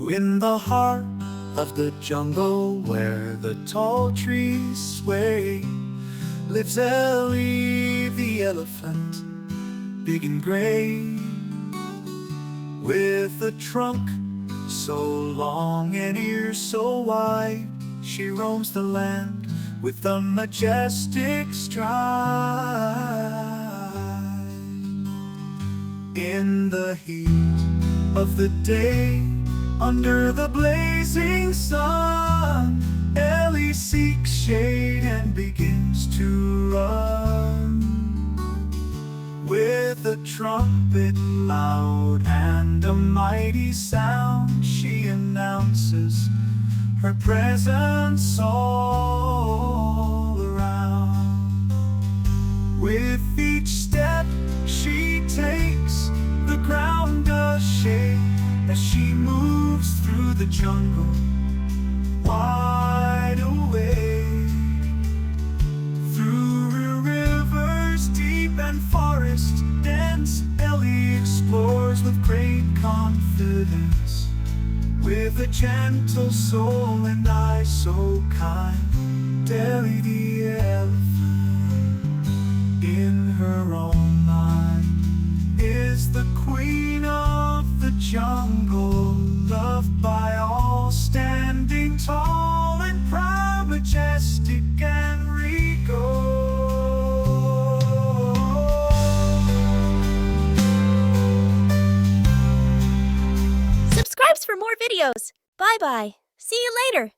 In the heart of the jungle where the tall trees sway lives Ellie the elephant, big and gray, with a trunk so long and ears so wide. She roams the land with a majestic stride. In the heat of the day, under the blazing sun, Ellie seeks shade and begins to run. With a trumpet loud and a mighty sound, she announces her presence all around. With each step she takes, the ground does shake as she moves through the jungle, wide awake. Through rivers deep and forests dense, Ellie explores with great confidence. With a gentle soul and eyes so kind, Ellie the elephant, in her own mind, is the queen of the jungle, loved by all, standing tall and proud, majestic and regal. Subscribe for more videos. Bye-bye. See you later.